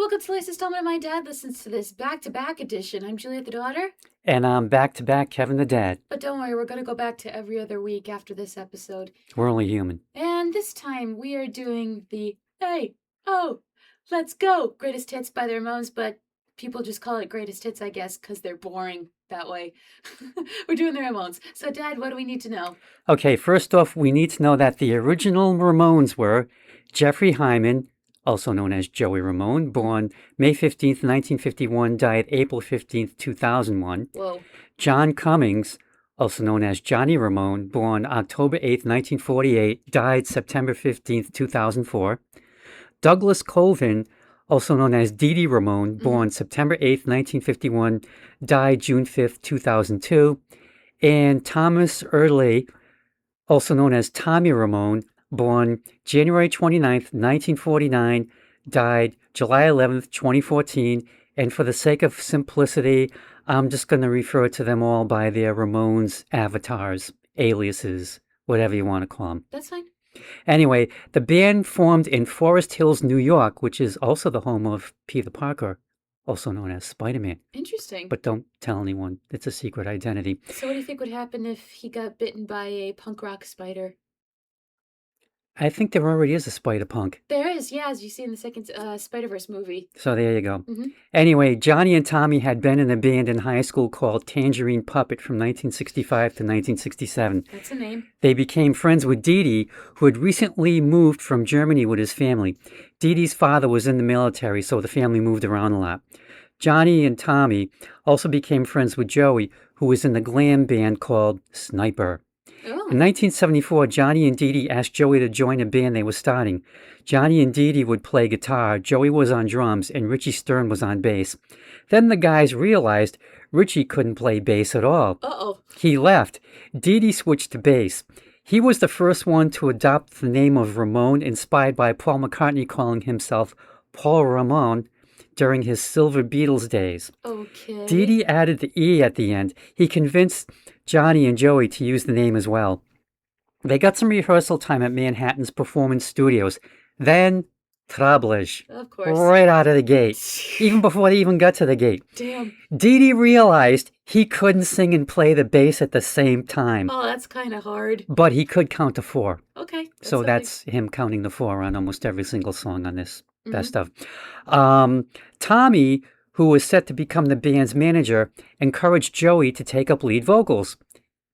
welcome to the latest installment of My Dad Listens to This back-to-back edition. I'm Juliet the daughter. And I'm back-to-back Kevin the dad. But don't worry, we're going to go back to every other week after this episode. We're only human. And this time we are doing the Hey, Oh, Let's Go Greatest Hits by the Ramones, but people just call it Greatest Hits, I guess, because they're boring that way. We're doing the Ramones. So, Dad, what do we need to know? Okay, first off, we need to know that the original Ramones were Jeffrey Hyman, also known as Joey Ramone, born May 15th, 1951, died April 15th, 2001. Whoa. John Cummings, also known as Johnny Ramone, born October 8th, 1948, died September 15th, 2004. Douglas Colvin, also known as Dee Dee Ramone, born September 8th, 1951, died June 5th, 2002. And Thomas Early, also known as Tommy Ramone, born January 29th, 1949, died July 11th, 2014. And for the sake of simplicity, I'm just going to refer to them all by their Ramones avatars, aliases, whatever you want to call them. That's fine. Anyway, the band formed in Forest Hills, New York, which is also the home of Peter Parker, also known as Spider-Man. Interesting. But don't tell anyone. It's a secret identity. So what do you think would happen if he got bitten by a punk rock spider? I think there already is a Spider-Punk. There is, yeah, as you see in the second Spider-Verse movie. So there you go. Anyway, Johnny and Tommy had been in a band in high school called Tangerine Puppet from 1965 to 1967. That's a name. They became friends with Dee Dee, who had recently moved from Germany with his family. Dee Dee's father was in the military, so the family moved around a lot. Johnny and Tommy also became friends with Joey, who was in the glam band called Sniper. Oh. In 1974, Johnny and Dee Dee asked Joey to join a band they were starting. Johnny and Dee Dee would play guitar, Joey was on drums, and Richie Stern was on bass. Then the guys realized Richie couldn't play bass at all. Uh-oh. He left. Dee Dee switched to bass. He was the first one to adopt the name of Ramone, inspired by Paul McCartney calling himself Paul Ramone during his Silver Beatles days. Okay. Dee Dee added the E at the end. He convinced Johnny and Joey to use the name as well. They got some rehearsal time at Manhattan's Performance Studios. Then, troublage. Of course. Right out of the gate. Even before they even got to the gate. Damn. Dee Dee realized he couldn't sing and play the bass at the same time. Oh, that's kind of hard. But he could count to 4. Okay. So that's him counting the 4 on almost every single song on this best of. Tommy, who was set to become the band's manager, encouraged Joey to take up lead vocals.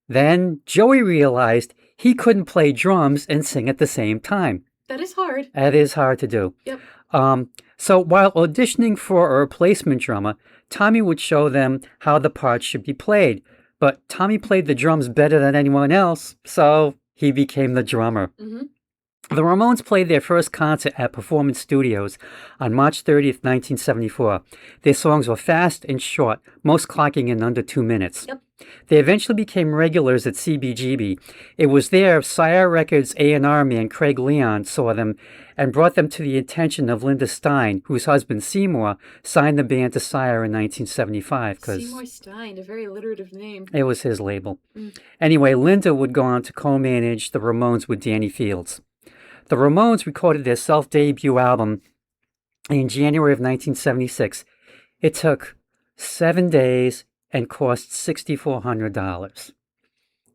Then Joey realized he couldn't play drums and sing at the same time. That is hard. That is hard to do. Yep. So while auditioning for a replacement drummer, Tommy would show them how the parts should be played. But Tommy played the drums better than anyone else, so he became the drummer. The Ramones played their first concert at Performance Studios on March 30th, 1974. Their songs were fast and short, most clocking in under 2 minutes. Yep. They eventually became regulars at CBGB. It was there Sire Records A&R man Craig Leon saw them and brought them to the attention of Linda Stein, whose husband Seymour signed the band to Sire in 1975. Seymour Stein, a very alliterative name. It was his label. Anyway, Linda would go on to co-manage the Ramones with Danny Fields. The Ramones recorded their self-debut album in January of 1976. It took 7 days and cost $6,400.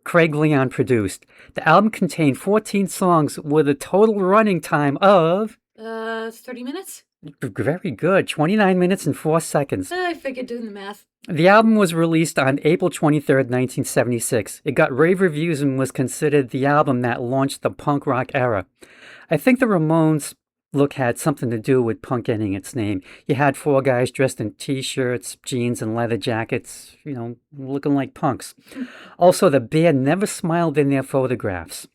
Craig Leon produced. The album contained 14 songs with a total running time of... 30 minutes? Very good. 29 minutes and 4 seconds. I figured doing the math. The album was released on April 23rd, 1976. It got rave reviews and was considered the album that launched the punk rock era. I think the Ramones look had something to do with punk getting its name. You had 4 guys dressed in t-shirts, jeans, and leather jackets, looking like punks. Also, the band never smiled in their photographs.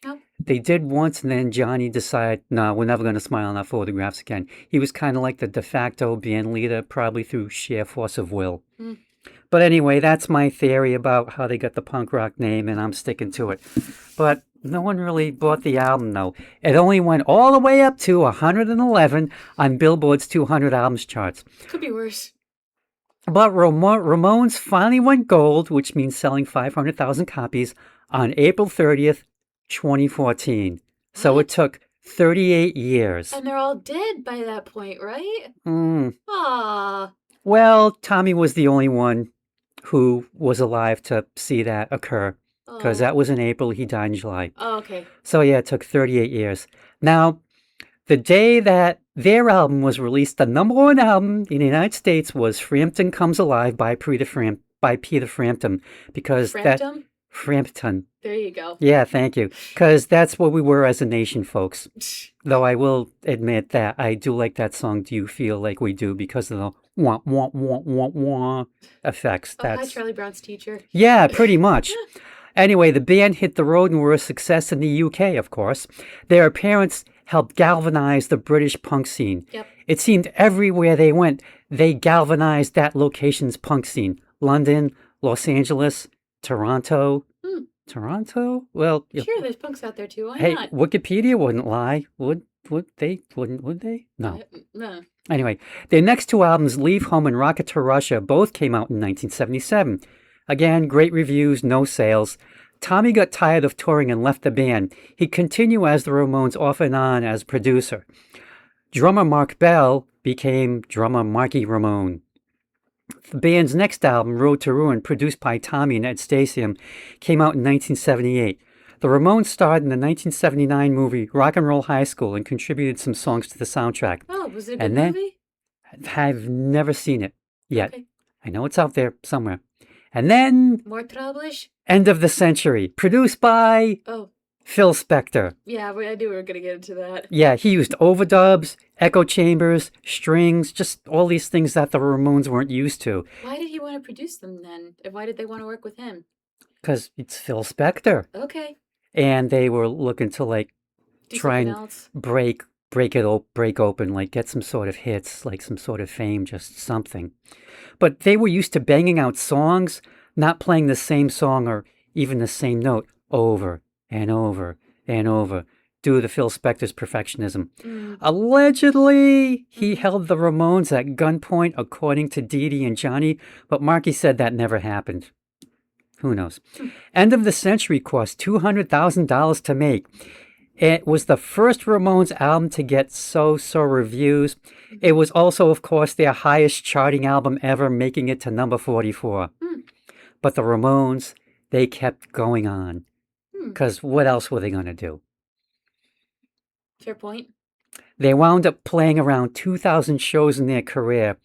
Oh. They did once, and then Johnny decided, no, we're never going to smile in our photographs again. He was kind of like the de facto band leader, probably through sheer force of will. But anyway, that's my theory about how they got the punk rock name, and I'm sticking to it. But no one really bought the album, though. It only went all the way up to 111 on Billboard's 200 albums charts. Could be worse. But Ramones finally went gold, which means selling 500,000 copies, on April 30th, 2014. So it took 38 years. And they're all dead by that point, right? Mm. Aw. Well, Tommy was the only one who was alive to see that occur because Oh. that was in April. He died in July. Oh, okay. So, yeah, it took 38 years. Now, the day that their album was released, the #1 album in the United States was Frampton Comes Alive by Peter Frampton because that Frampton? Frampton. There you go. Yeah, thank you. Because that's what we were as a nation, folks. Though I will admit that I do like that song, Do You Feel Like We Do, because of the wah, wah, wah, wah, wah effects. Oh, hi, Charlie Brown's teacher. Yeah, pretty much. Anyway, the band hit the road and were a success in the UK, of course. Their appearance helped galvanize the British punk scene. Yep. It seemed everywhere they went, they galvanized that location's punk scene. London, Los Angeles, Toronto. Toronto? Well, sure, there's punks out there too. Why hey, not? Wikipedia wouldn't lie. Would they? Would they? No. No. Anyway, their next two albums, Leave Home and Rocket to Russia, both came out in 1977. Again, great reviews, no sales. Tommy got tired of touring and left the band. He continued as the Ramones off and on as producer. Drummer Mark Bell became drummer Marky Ramone. The band's next album, Road to Ruin, produced by Tommy and Ed Stasium, came out in 1978. The Ramones starred in the 1979 movie Rock and Roll High School and contributed some songs to the soundtrack. Oh, was it a good movie? I've never seen it yet. Okay. I know it's out there somewhere. And then... More Troublish? End of the Century, produced by... Oh. Phil Spector. Yeah, I knew we were going to get into that. Yeah, he used overdubs, echo chambers, strings, just all these things that the Ramones weren't used to. Why did he want to produce them then? And why did they want to work with him? Because it's Phil Spector. Okay. And they were looking to try and break open, get some sort of hits, some sort of fame, just something. But they were used to banging out songs, not playing the same song or even the same note over and over and over, due to Phil Spector's perfectionism. Allegedly, he held the Ramones at gunpoint, according to Dee Dee and Johnny, but Marky said that never happened. Who knows? End of the Century cost $200,000 to make. It was the first Ramones album to get so-so reviews. It was also, of course, their highest charting album ever, making it to number 44. But the Ramones, they kept going on. Because what else were they going to do? Fair point. They wound up playing around 2,000 shows in their career,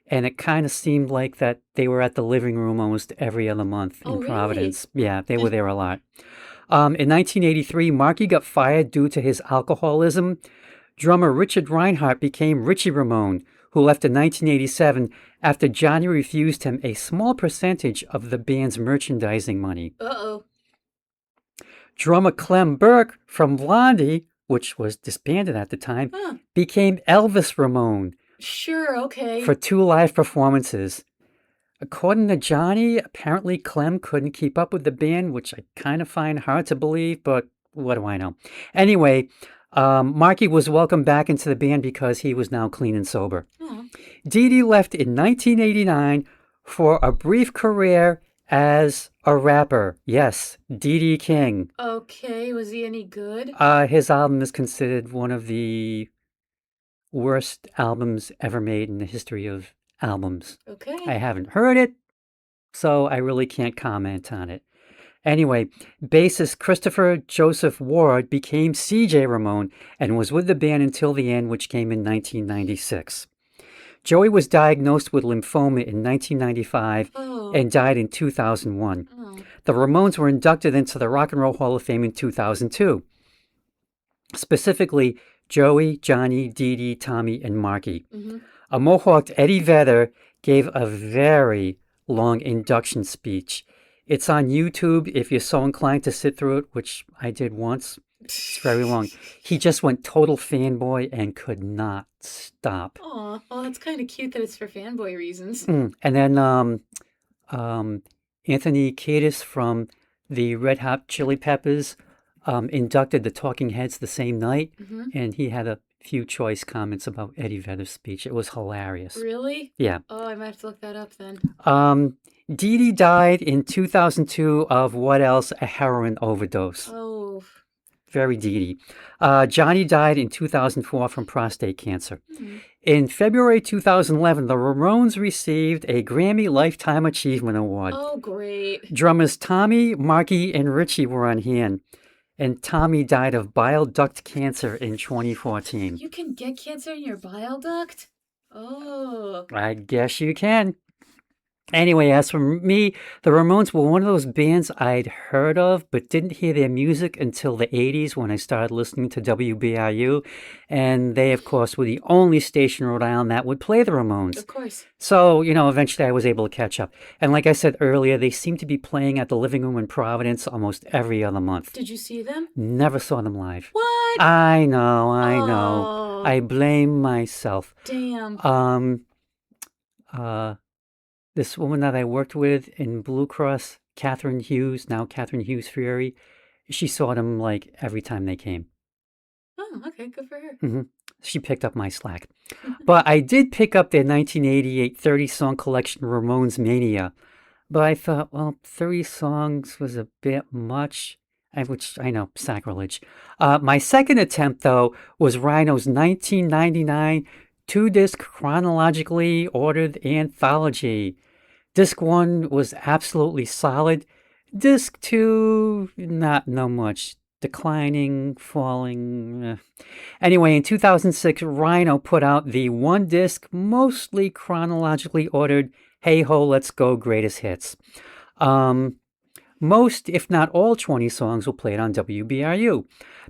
and it kind of seemed like that they were at the living room almost every other month in Providence. Really? Yeah, they were there a lot. In 1983, Marky got fired due to his alcoholism. Drummer Richard Reinhardt became Richie Ramone, who left in 1987 after Johnny refused him a small percentage of the band's merchandising money. Uh-oh. Drummer Clem Burke from Blondie, which was disbanded at the time, became Elvis Ramone. Sure, okay. For 2 live performances. According to Johnny, apparently Clem couldn't keep up with the band, which I kind of find hard to believe, but what do I know? Anyway, Marky was welcomed back into the band because he was now clean and sober. Dee Dee left in 1989 for a brief career as a rapper. Yes, D.D. King. Okay, was he any good? His album is considered one of the worst albums ever made in the history of albums. Okay. I haven't heard it, so I really can't comment on it. Anyway, bassist Christopher Joseph Ward became C.J. Ramone and was with the band until the end, which came in 1996. Joey was diagnosed with lymphoma in 1995 and died in 2001. The Ramones were inducted into the Rock and Roll Hall of Fame in 2002. Specifically, Joey, Johnny, Dee Dee, Tommy, and Marky. A mohawked Eddie Vedder gave a very long induction speech. It's on YouTube if you're so inclined to sit through it, which I did once. It's very long. He just went total fanboy and could not stop. Aw, well, that's kind of cute that it's for fanboy reasons. And then Anthony Kiedis from the Red Hot Chili Peppers inducted the Talking Heads the same night, and he had a few choice comments about Eddie Vedder's speech. It was hilarious. Really? Yeah. Oh, I might have to look that up then. Dee Dee died in 2002 of what else? A heroin overdose. Oh. very Dee Dee. Johnny died in 2004 from prostate cancer. Hmm. In February 2011, the Ramones received a Grammy Lifetime Achievement Award. Oh, great. Drummers Tommy, Marky, and Richie were on hand, and Tommy died of bile duct cancer in 2014. You can get cancer in your bile duct? Oh. I guess you can. Anyway, as for me, the Ramones were one of those bands I'd heard of, but didn't hear their music until the 80s when I started listening to WBRU. And they, of course, were the only station in Rhode Island that would play the Ramones. Of course. So, eventually I was able to catch up. And like I said earlier, they seem to be playing at the Living Room in Providence almost every other month. Did you see them? Never saw them live. What? I know. Oh. I blame myself. Damn. This woman that I worked with in Blue Cross, Catherine Hughes Fury, she saw them like every time they came. Oh, okay, good for her. Hmm. She picked up my slack. But I did pick up their 1988 30-song collection, Ramones Mania. But I thought, well, 30 songs was a bit much, which I know, sacrilege. My second attempt, though, was Rhino's 1999 two-disc chronologically ordered anthology. Disc 1 was absolutely solid. Disc 2, not much. Declining, falling. Anyway, in 2006, Rhino put out the one-disc, mostly chronologically ordered Hey Ho, Let's Go Greatest Hits. Most, if not all, 20 songs were played on WBRU.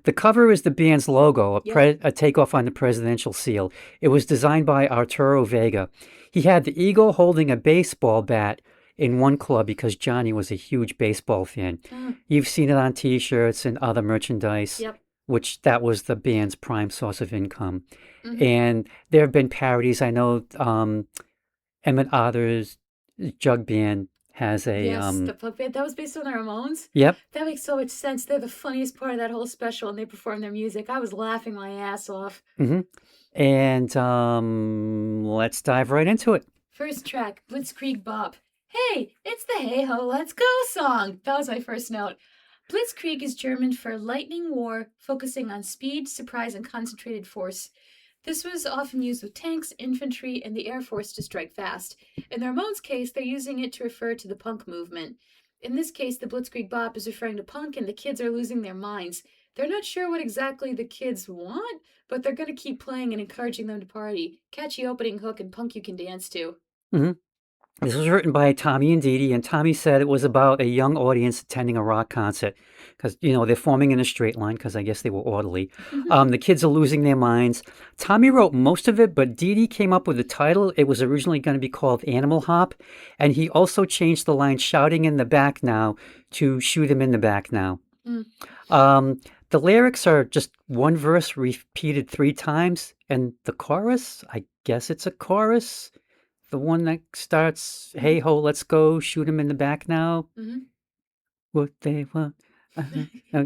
The cover is the band's logo, a takeoff on the presidential seal. It was designed by Arturo Vega. He had the eagle holding a baseball bat in one club because Johnny was a huge baseball fan. You've seen it on T-shirts and other merchandise, which that was the band's prime source of income. Mm-hmm. And there have been parodies. I know Emmett Otter's Jug Band has a... the punk band. That was based on the Ramones? Yep. That makes so much sense. They're the funniest part of that whole special, and they perform their music. I was laughing my ass off. Mm-hmm. And let's dive right into it. First track, Blitzkrieg Bop. Hey, it's the Hey Ho, Let's Go song. That was my first note. Blitzkrieg is German for lightning war, focusing on speed, surprise, and concentrated force. This was often used with tanks, infantry, and the Air Force to strike fast. In the Ramones' case, they're using it to refer to the punk movement. In this case, the Blitzkrieg Bop is referring to punk, and the kids are losing their minds. They're not sure what exactly the kids want, but they're going to keep playing and encouraging them to party. Catchy opening hook and punk you can dance to. Mm-hmm. This was written by Tommy and Dee Dee, and Tommy said it was about a young audience attending a rock concert because, they're forming in a straight line because I guess they were orderly. The kids are losing their minds. Tommy wrote most of it, but Dee Dee came up with the title. It was originally going to be called Animal Hop, and he also changed the line shouting in the back now to shoot him in the back now. The lyrics are just one verse repeated 3 times, and the chorus, I guess it's a chorus. The one that starts, hey ho, let's go, shoot him in the back now. Mm-hmm. What they want.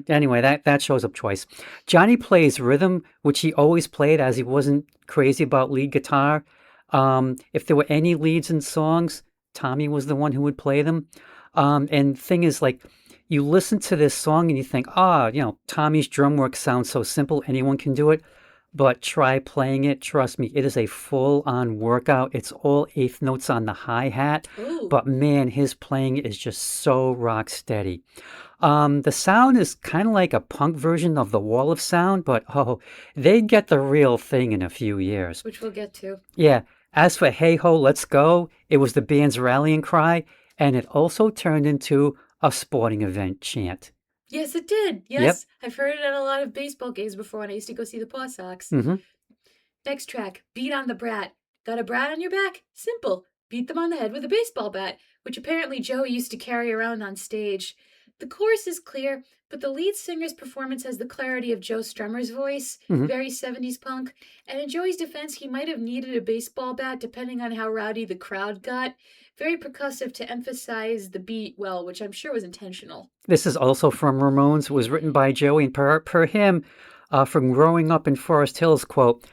Anyway, that shows up twice. Johnny plays rhythm, which he always played as he wasn't crazy about lead guitar. If there were any leads in songs, Tommy was the one who would play them. And the thing is, like, you listen to this song and you think, Tommy's drum work sounds so simple, anyone can do it. But try playing it. Trust me, it is a full-on workout. It's all 8th notes on the hi-hat. Ooh. But man, his playing is just so rock steady. The sound is kind of like a punk version of the Wall of Sound, but they get the real thing in a few years. Which we'll get to. Yeah. As for Hey Ho, Let's Go, it was the band's rallying cry, and it also turned into a sporting event chant. Yes, it did. Yes, yep. I've heard it at a lot of baseball games before when I used to go see the Paw Sox. Mm-hmm. Next track, Beat on the Brat. Got a brat on your back? Simple. Beat them on the head with a baseball bat, which apparently Joey used to carry around on stage. The chorus is clear, but the lead singer's performance has the clarity of Joe Strummer's voice, very 70s punk. And in Joey's defense, he might have needed a baseball bat depending on how rowdy the crowd got. Very percussive to emphasize the beat well, which I'm sure was intentional. This is also from Ramones. It was written by Joey, and per him, from growing up in Forest Hills, quote,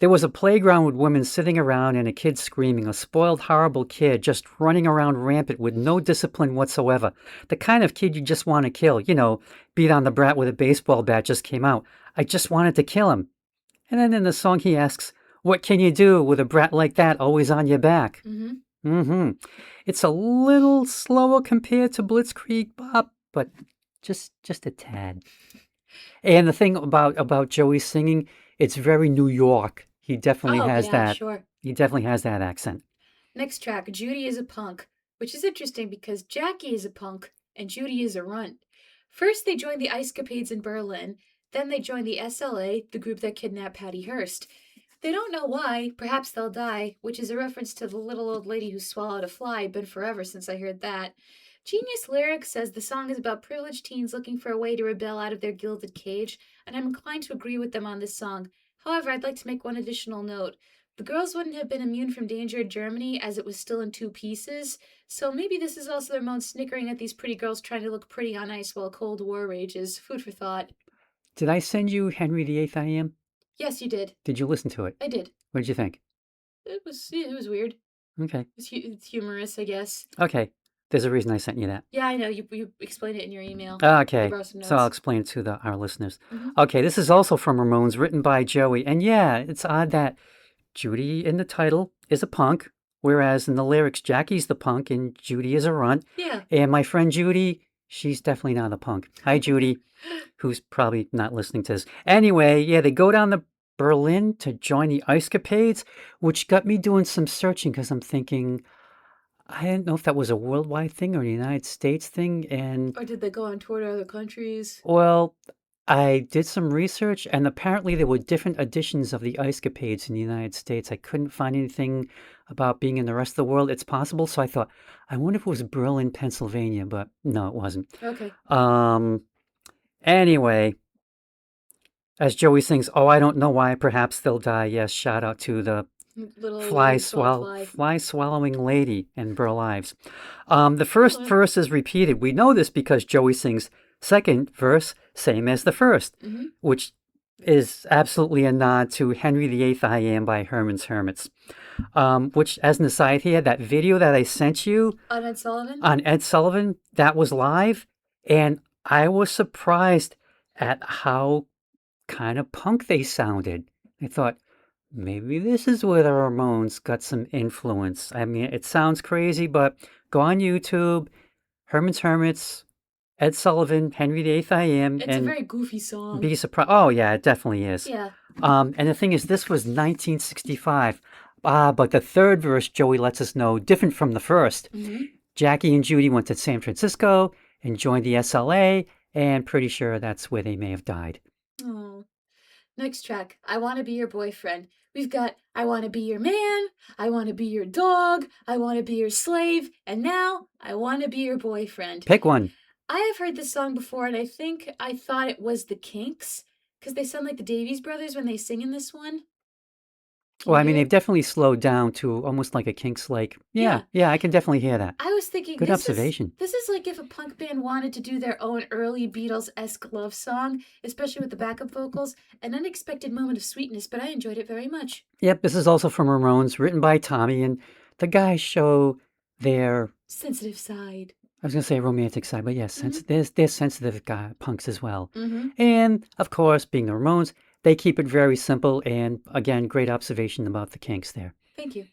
There was a playground with women sitting around and a kid screaming, a spoiled, horrible kid just running around rampant with no discipline whatsoever. The kind of kid you just want to kill. Beat on the brat with a baseball bat just came out. I just wanted to kill him. And then in the song he asks, what can you do with a brat like that always on your back? It's a little slower compared to Blitzkrieg Bop, but just a tad. And the thing about Joey singing, it's very New York. He definitely has that. Sure. He definitely has that accent. Next track, Judy is a punk, which is interesting because Jackie is a punk and Judy is a runt. First, they joined the Ice Capades in Berlin. Then they joined the SLA, the group that kidnapped Patty Hearst. They don't know why. Perhaps they'll die, which is a reference to the little old lady who swallowed a fly. Been forever since I heard that. Genius Lyrics says the song is about privileged teens looking for a way to rebel out of their gilded cage, and I'm inclined to agree with them on this song. However, I'd like to make one additional note. The girls wouldn't have been immune from danger in Germany as it was still in two pieces, so maybe this is also the Ramones snickering at these pretty girls trying to look pretty on ice while Cold War rages. Food for thought. Did I send you Henry VIII I Am? Yes, you did. Did you listen to it? I did. What did you think? It was weird. Okay. It's humorous, I guess. Okay. There's a reason I sent you that. Yeah, I know. You explained it in your email. Okay. So I'll explain it to our listeners. Okay, this is also from Ramones, written by Joey. And yeah, it's odd that Judy in the title is a punk, whereas in the lyrics, Jackie's the punk and Judy is a runt. Yeah. And my friend Judy, she's definitely not a punk. Hi, Judy, who's probably not listening to this. Anyway, yeah, they go down to Berlin to join the Ice Capades, which got me doing some searching because I'm thinking, I didn't know if that was a worldwide thing or a United States thing. Or did they go on tour to other countries? Well, I did some research, and apparently there were different editions of the Ice Capades in the United States. I couldn't find anything about being in the rest of the world. It's possible, so I thought, I wonder if it was Berlin, Pennsylvania, but no, it wasn't. Okay. Anyway, as Joey sings, "Oh, I don't know why, perhaps they'll die." Yes, shout out to the Little fly swallowing lady in Burl Ives. The first verse is repeated. We know this because Joey sings second verse, same as the first, which is absolutely a nod to Henry VIII I Am by Herman's Hermits. Which, as an aside here, that video that I sent you on Ed Sullivan? On Ed Sullivan, that was live, and I was surprised at how kind of punk they sounded. I thought, maybe this is where the Ramones got some influence. I mean, it sounds crazy, but go on YouTube, Herman's Hermits, Ed Sullivan, Henry VIII I Am. It's a very goofy song. Be surprised. Oh, yeah, it definitely is. Yeah. And the thing is, this was 1965. But the third verse, Joey lets us know, different from the first. Jackie and Judy went to San Francisco and joined the SLA, and pretty sure that's where they may have died. Oh. Next track, I Want to Be Your Boyfriend. We've got I Want to Be Your Man, I Want to Be Your Dog, I Want to Be Your Slave, and now I Want to Be Your Boyfriend. Pick one. I have heard this song before, and I thought it was the Kinks, because they sound like the Davies Brothers when they sing in this one. Well, I mean, they've definitely slowed down to almost like a Kinks-like. Yeah, I can definitely hear that. I was thinking, good observation. This is like if a punk band wanted to do their own early Beatles-esque love song, especially with the backup vocals, an unexpected moment of sweetness, but I enjoyed it very much. Yep, this is also from Ramones, written by Tommy, and the guys show their sensitive side. I was going to say romantic side, but yes, there's sensitive punks as well. And, of course, being the Ramones, they keep it very simple, and again, great observation about the Kinks there. Thank you.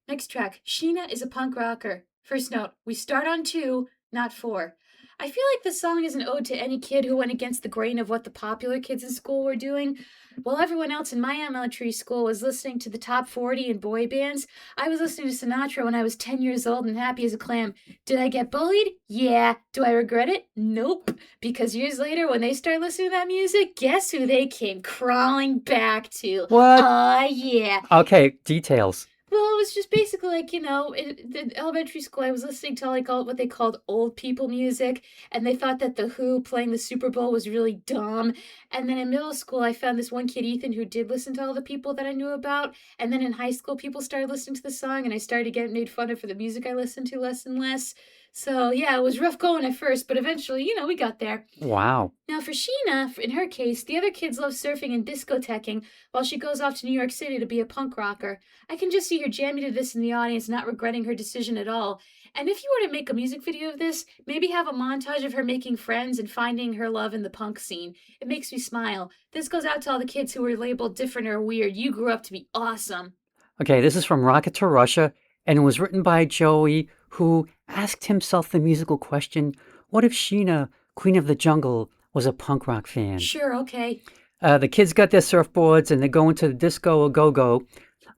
Next track, Sheena is a punk rocker. First note, we start on 2, not 4. I feel like this song is an ode to any kid who went against the grain of what the popular kids in school were doing. While everyone else in my elementary school was listening to the top 40 and boy bands, I was listening to Sinatra when I was 10 years old and happy as a clam. Did I get bullied? Yeah. Do I regret it? Nope. Because years later, when they started listening to that music, guess who they came crawling back to? What? Yeah. Okay, details. Well, it was just basically like, in the elementary school, I was listening to what they called old people music, and they thought that The Who playing the Super Bowl was really dumb. And then in middle school, I found this one kid, Ethan, who did listen to all the people that I knew about. And then in high school, people started listening to the song, and I started getting made fun of for the music I listened to less and less. So, yeah, it was rough going at first, but eventually, we got there. Wow. Now, for Sheena, in her case, the other kids love surfing and discoteching while she goes off to New York City to be a punk rocker. I can just see her jamming to this in the audience, not regretting her decision at all. And if you were to make a music video of this, maybe have a montage of her making friends and finding her love in the punk scene. It makes me smile. This goes out to all the kids who were labeled different or weird. You grew up to be awesome. Okay, this is from Rocket to Russia, and it was written by Joey, who asked himself the musical question, what if Sheena, Queen of the Jungle, was a punk rock fan? Sure, okay. The kids got their surfboards and they're going to the disco or go-go,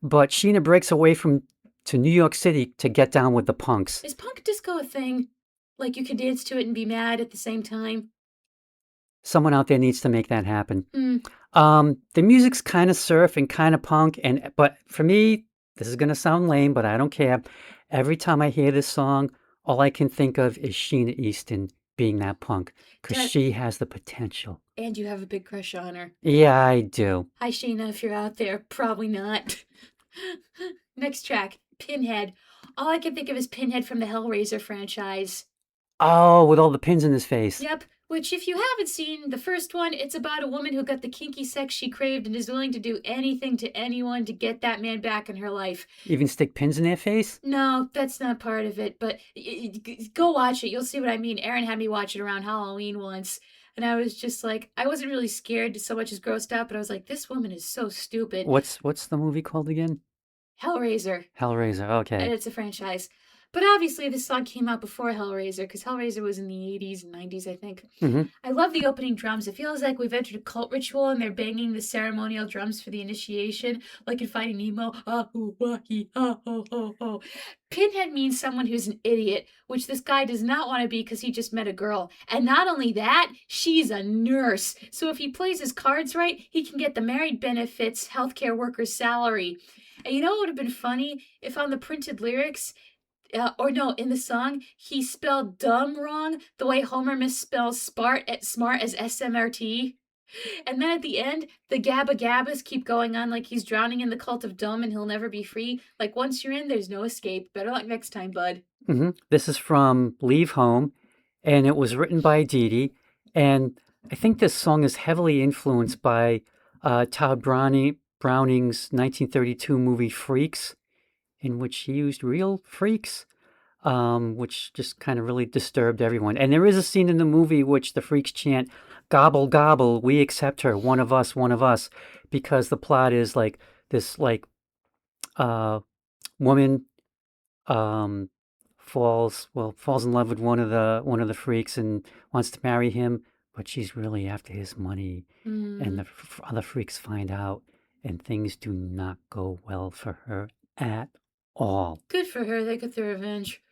but Sheena breaks away to New York City to get down with the punks. Is punk disco a thing? Like you can dance to it and be mad at the same time? Someone out there needs to make that happen. Hmm. The music's kind of surf and kind of punk, but for me, this is gonna sound lame, but I don't care. Every time I hear this song, all I can think of is Sheena Easton being that punk, because That- she has the potential. And you have a big crush on her. Yeah, I do. Hi, Sheena, if you're out there. Probably not. Next track, Pinhead. All I can think of is Pinhead from the Hellraiser franchise. Oh, with all the pins in his face. Yep, which if you haven't seen the first one, it's about a woman who got the kinky sex she craved and is willing to do anything to anyone to get that man back in her life. Even stick pins in their face? No, that's not part of it, but go watch it. You'll see what I mean. Aaron had me watch it around Halloween once, and I was just like, I wasn't really scared so much as grossed out, but I was like, this woman is so stupid. What's the movie called again? Hellraiser. Hellraiser, And okay. it's a franchise. But obviously, this song came out before Hellraiser, because Hellraiser was in the 80s and 90s, I think. hmm I love the opening drums. It feels like we've entered a cult ritual and they're banging the ceremonial drums for the initiation, like in Finding Nemo. Ah, hoo, wah, hee, ah, ho, ho, ho. Pinhead means someone who's an idiot, which this guy does not want to be because he just met a girl. And not only that, she's a nurse. So if he plays his cards right, he can get the married benefits healthcare worker's salary. And you know what would have been funny? If on the printed lyrics, in the song, he spelled dumb wrong, the way Homer misspells smart as SMRT. And then at the end, the Gabba Gabbas keep going on like he's drowning in the cult of dumb and he'll never be free. Like once you're in, there's no escape. Better luck next time, bud. This is from Leave Home, and it was written by Dee Dee, and I think this song is heavily influenced by Todd Browning's 1932 movie Freaks, in which he used real freaks, which just kind of really disturbed everyone. And there is a scene in the movie which the freaks chant, "Gobble, gobble, we accept her, one of us," because the plot is like this, like, woman um, falls in love with one of the freaks and wants to marry him, but she's really after his money, and the other freaks find out, and things do not go well for her at all. Good for her. They got their revenge.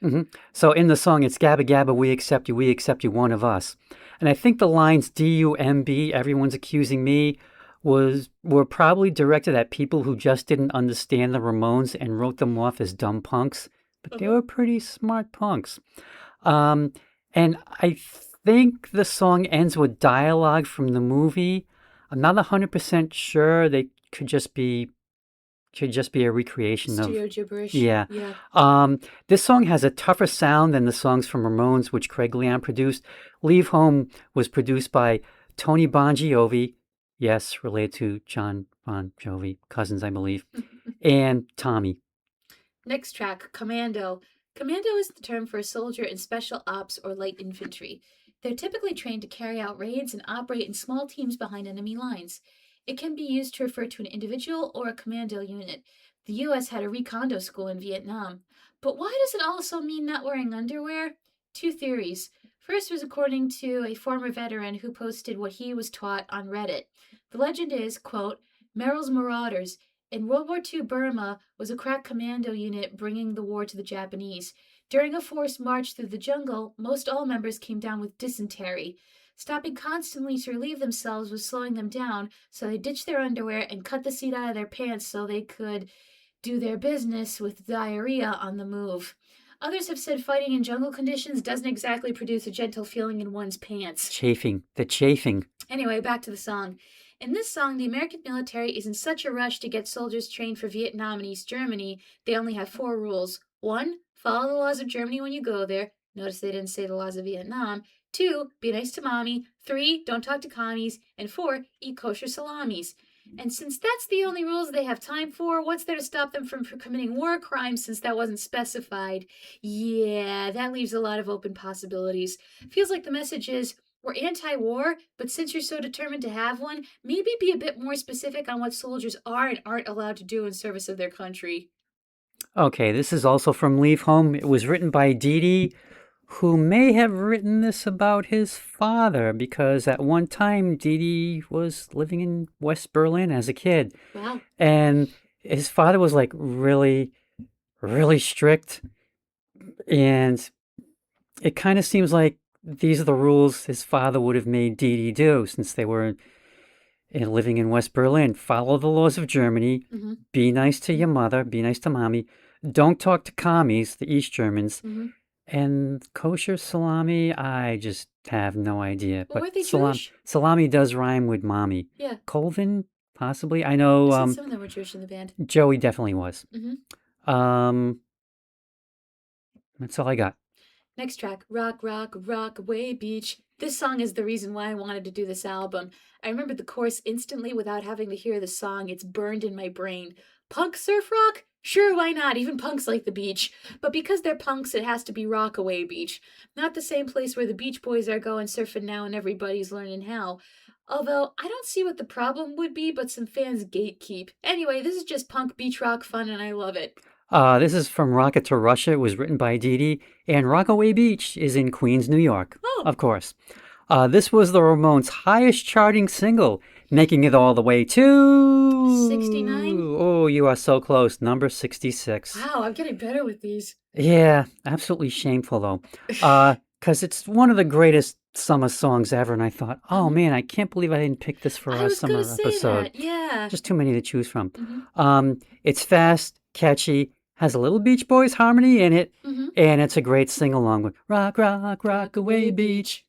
So in the song, it's "Gabba Gabba, we accept you, one of us," and I think the lines "DUMB, everyone's accusing me," were probably directed at people who just didn't understand the Ramones and wrote them off as dumb punks, but they were pretty smart punks. And I think the song ends with dialogue from the movie. I'm not 100% sure. They could just be a recreation of. Studio gibberish. Yeah. Yeah. This song has a tougher sound than the songs from Ramones, which Craig Leon produced. Leave Home was produced by Tony Bon Jovi, yes, related to John Bon Jovi, cousins, I believe, and Tommy. Next track, Commando. Commando is the term for a soldier in special ops or light infantry. They're typically trained to carry out raids and operate in small teams behind enemy lines. It can be used to refer to an individual or a commando unit. The US had a recondo school in Vietnam. But why does it also mean not wearing underwear? Two theories. First was according to a former veteran who posted what he was taught on Reddit. The legend is, quote, Merrill's Marauders. In World War II, Burma was a crack commando unit bringing the war to the Japanese. During a forced march through the jungle, most all members came down with dysentery. Stopping constantly to relieve themselves was slowing them down, so they ditched their underwear and cut the seat out of their pants so they could do their business with diarrhea on the move. Others have said fighting in jungle conditions doesn't exactly produce a gentle feeling in one's pants. Chafing. The chafing. Anyway, back to the song. In this song, the American military is in such a rush to get soldiers trained for Vietnam and East Germany, they only have 4 rules. 1. Follow the laws of Germany when you go there. Notice they didn't say the laws of Vietnam. 2, be nice to mommy. 3, don't talk to commies. And 4, eat kosher salamis. And since that's the only rules they have time for, what's there to stop them from committing war crimes since that wasn't specified? Yeah, that leaves a lot of open possibilities. Feels like the message is, we're anti-war, but since you're so determined to have one, maybe be a bit more specific on what soldiers are and aren't allowed to do in service of their country. Okay, this is also from Leave Home. It was written by Dee, who may have written this about his father, because at one time Dee was living in West Berlin as a kid. Wow. And his father was like really, really strict. And it kind of seems like these are the rules his father would have made Dee do since they were living in West Berlin. Follow the laws of Germany. Mm-hmm. Be nice to your mother. Be nice to mommy. Don't talk to commies, the East Germans. Mm-hmm. And kosher salami, I just have no idea. Well, But were they Jewish? salami does rhyme with mommy. Yeah. Colvin, possibly. I I know said some of them were Jewish in the band. Joey definitely was. Mm-hmm. That's all I got. Next track, Rock, Rock, Rockaway Beach. This song is the reason why I wanted to do this album. I remembered the chorus instantly without having to hear the song. It's burned in my brain. Punk surf rock? Sure, why not? Even punks like the beach. But because they're punks, it has to be Rockaway Beach. Not the same place where the Beach Boys are going surfing now and everybody's learning how. Although, I don't see what the problem would be, but some fans gatekeep. Anyway, this is just punk beach rock fun and I love it. This is from Rocket to Russia. It was written by Dee, and Rockaway Beach is in Queens, New York. Oh. Of course. This was the Ramones' highest charting single, making it all the way to 69? Oh, you are so close. Number 66. Wow, I'm getting better with these. Yeah, absolutely shameful though. Because it's one of the greatest summer songs ever, and I thought, oh man, I can't believe I didn't pick this for our summer episode. That, yeah. Just too many to choose from. Mm-hmm. It's fast, catchy, has a little Beach Boys harmony in it, and it's a great sing-along with Rock, Rock, Rockaway Beach.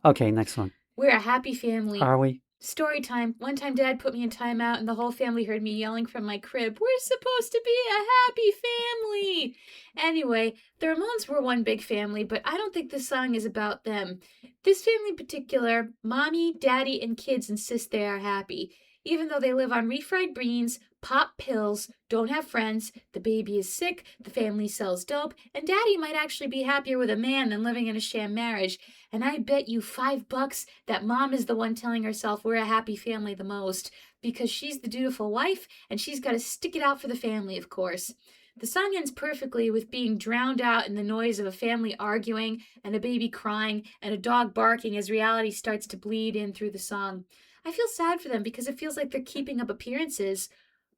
Okay, next one. We're a happy family. Are we? Story time. One time Dad put me in timeout and the whole family heard me yelling from my crib, "We're supposed to be a happy family!" Anyway, the Ramones were one big family, but I don't think this song is about them. This family in particular, Mommy, Daddy, and kids insist they are happy. Even though they live on refried beans, pop pills, don't have friends, the baby is sick, the family sells dope, and Daddy might actually be happier with a man than living in a sham marriage. And I bet you $5 that Mom is the one telling herself we're a happy family the most, because she's the dutiful wife, and she's got to stick it out for the family, of course. The song ends perfectly with being drowned out in the noise of a family arguing, and a baby crying, and a dog barking as reality starts to bleed in through the song. I feel sad for them because it feels like they're keeping up appearances,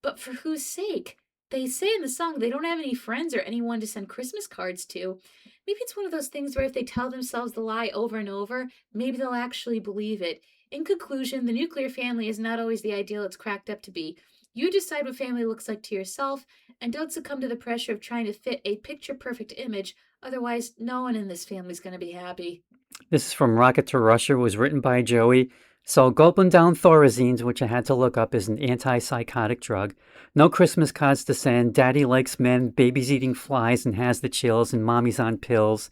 but for whose sake? They say in the song they don't have any friends or anyone to send Christmas cards to. Maybe it's one of those things where if they tell themselves the lie over and over, maybe they'll actually believe it. In conclusion, the nuclear family is not always the ideal it's cracked up to be. You decide what family looks like to yourself, and don't succumb to the pressure of trying to fit a picture-perfect image, otherwise no one in this family is going to be happy. This is from Rocket to Russia. It was written by Joey. So gulping down Thorazines, which I had to look up, is an antipsychotic drug. No Christmas cards to send. Daddy likes men. Baby's eating flies and has the chills. And mommy's on pills.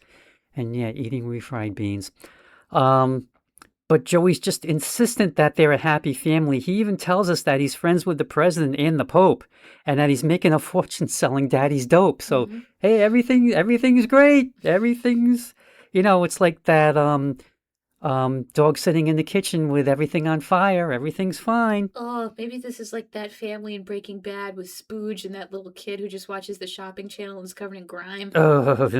And yeah, eating refried beans. But Joey's just insistent that they're a happy family. He even tells us that he's friends with the president and the Pope, and that he's making a fortune selling Daddy's dope. So hey, everything's great. Everything's, it's like that dog sitting in the kitchen with everything on fire. Everything's fine. Oh, maybe this is like that family in Breaking Bad with Spooge and that little kid who just watches the shopping channel and is covered in grime. Spooge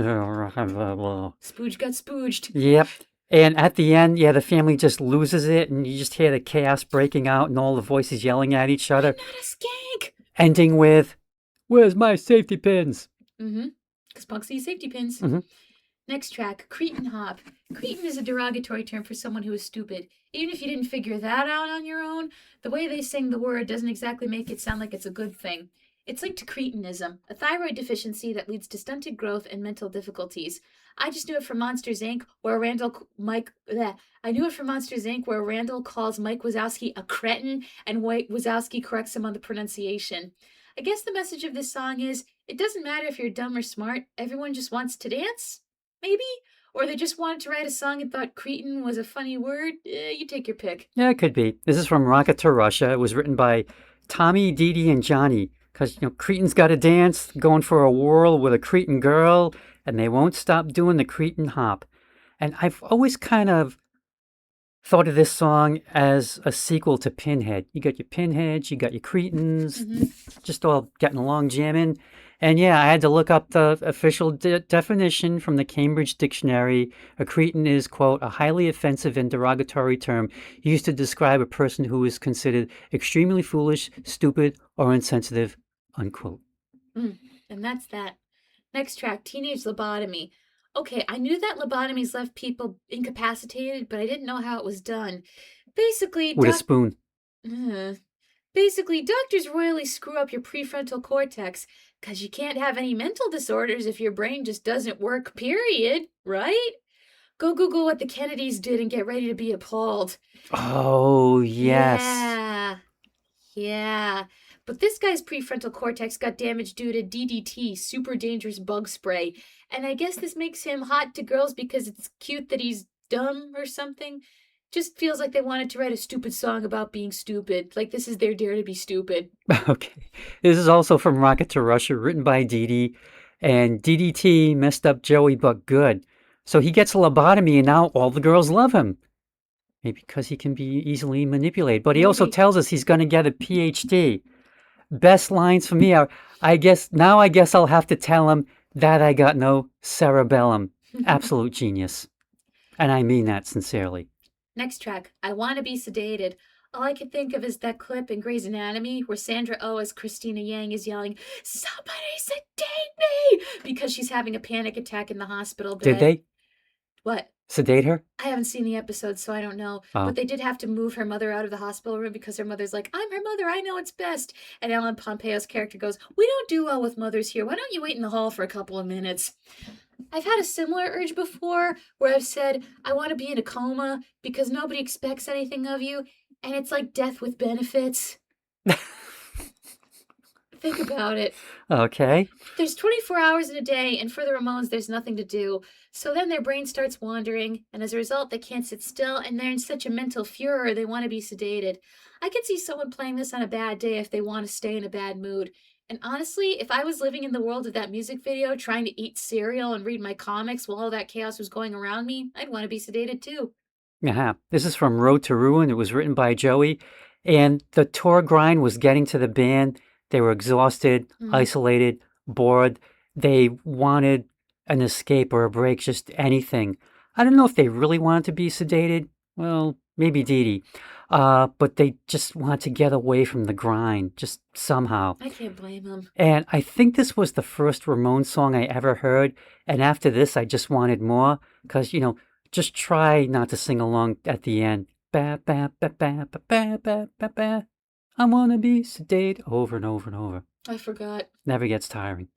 got spooged. Yep. And at the end, yeah, the family just loses it, and you just hear the chaos breaking out and all the voices yelling at each other. I'm not a skank! Ending with, "Where's my safety pins?" Because punks need safety pins. Next track, Cretin Hop. Cretin is a derogatory term for someone who is stupid. Even if you didn't figure that out on your own, the way they sing the word doesn't exactly make it sound like it's a good thing. It's linked to cretinism, a thyroid deficiency that leads to stunted growth and mental difficulties. I just knew it from Monsters Inc., where Randall calls Mike Wazowski a cretin, and Wazowski corrects him on the pronunciation. I guess the message of this song is, it doesn't matter if you're dumb or smart, everyone just wants to dance? maybe? Or they just wanted to write a song and thought cretin was a funny word? You take your pick. Yeah, it could be. This is from Rocket to Russia. It was written by Tommy, Dee Dee, and Johnny. Because, Cretin's got to dance, going for a whirl with a Cretin girl, and they won't stop doing the Cretin hop. And I've always kind of thought of this song as a sequel to Pinhead. You got your Pinheads, you got your Cretins, just all getting along jamming. And yeah, I had to look up the official definition from the Cambridge Dictionary. A cretin is, quote, a highly offensive and derogatory term used to describe a person who is considered extremely foolish, stupid, or insensitive, unquote. And that's that. Next track, Teenage Lobotomy. Okay, I knew that lobotomies left people incapacitated, but I didn't know how it was done. Basically, With a spoon. Basically, doctors royally screw up your prefrontal cortex, because you can't have any mental disorders if your brain just doesn't work, period, right? Go Google what the Kennedys did and get ready to be appalled. Oh, yes. Yeah. But this guy's prefrontal cortex got damaged due to DDT, super dangerous bug spray. And I guess this makes him hot to girls because it's cute that he's dumb or something. Just feels like they wanted to write a stupid song about being stupid. Like this is their dare to be stupid. Okay. This is also from Rocket to Russia, written by Dee Dee. And DDT messed up Joey but good. So he gets a lobotomy and now all the girls love him. Maybe because he can be easily manipulated. But he also tells us he's going to get a PhD. Best lines for me are, I guess I'll have to tell him that I got no cerebellum. Absolute genius. And I mean that sincerely. Next track, I Want to Be Sedated. All I could think of is that clip in Grey's Anatomy where Sandra Oh as Christina Yang is yelling, "Somebody sedate me!" because she's having a panic attack in the hospital bed. Did they? What? Sedate her? I haven't seen the episode, so I don't know. Oh. But they did have to move her mother out of the hospital room because her mother's like, "I'm her mother, I know it's best." And Ellen Pompeo's character goes, "We don't do well with mothers here. Why don't you wait in the hall for a couple of minutes?" I've had a similar urge before where I've said, I want to be in a coma because nobody expects anything of you, and it's like death with benefits. Think about it. Okay. There's 24 hours in a day, and for the Ramones, there's nothing to do. So then their brain starts wandering, and as a result, they can't sit still, and they're in such a mental furor, they want to be sedated. I could see someone playing this on a bad day if they want to stay in a bad mood. And honestly, if I was living in the world of that music video, trying to eat cereal and read my comics while all that chaos was going around me, I'd want to be sedated too. Yeah. This is from Road to Ruin. It was written by Joey. And the tour grind was getting to the band. They were exhausted, isolated, bored. They wanted an escape or a break, just anything. I don't know if they really wanted to be sedated. Well, maybe Dee Dee. But they just want to get away from the grind, just somehow. I can't blame them. And I think this was the first Ramones song I ever heard. And after this, I just wanted more. Because, just try not to sing along at the end. Ba, ba, ba, ba, ba, ba, ba, ba, ba. I want to be sedated over and over and over. I forgot. Never gets tiring.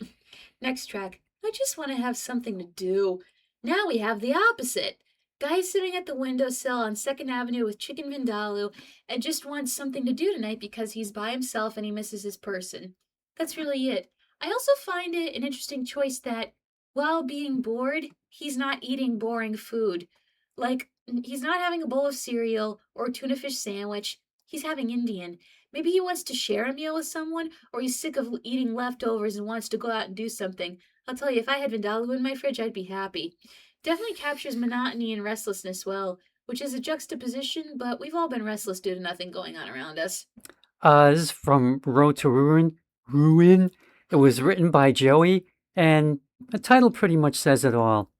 Next track. I just want to have something to do. Now we have the opposite. Guy sitting at the windowsill on 2nd Avenue with chicken vindaloo and just wants something to do tonight because he's by himself and he misses his person. That's really it. I also find it an interesting choice that while being bored, he's not eating boring food. Like, he's not having a bowl of cereal or a tuna fish sandwich. He's having Indian. Maybe he wants to share a meal with someone, or he's sick of eating leftovers and wants to go out and do something. I'll tell you, if I had vindaloo in my fridge, I'd be happy. Definitely captures monotony and restlessness well, which is a juxtaposition, but we've all been restless due to nothing going on around us. This is from Road to Ruin. It was written by Joey, and the title pretty much says it all.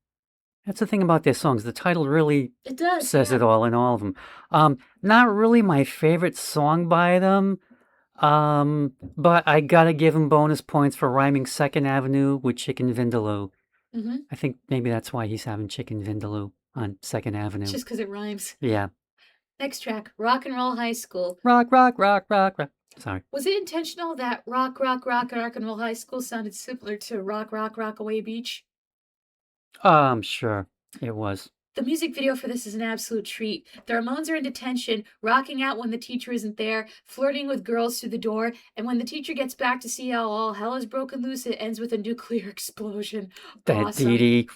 That's the thing about their songs. The title really says it all in all of them. Not really my favorite song by them, but I gotta give him bonus points for rhyming 2nd Avenue with chicken vindaloo. I think maybe that's why he's having chicken vindaloo on 2nd Avenue. Just because it rhymes. Yeah. Next track, Rock and Roll High School. Rock, rock, rock, rock, rock. Sorry. Was it intentional that Rock, Rock, Rock, Rock and Roll High School sounded similar to Rock, Rock, Rockaway Beach? I'm sure it was. The music video for this is an absolute treat. The Ramones are in detention, rocking out when the teacher isn't there, flirting with girls through the door, and when the teacher gets back to see how all hell is broken loose, it ends with a nuclear explosion. That Awesome. Dee Dee.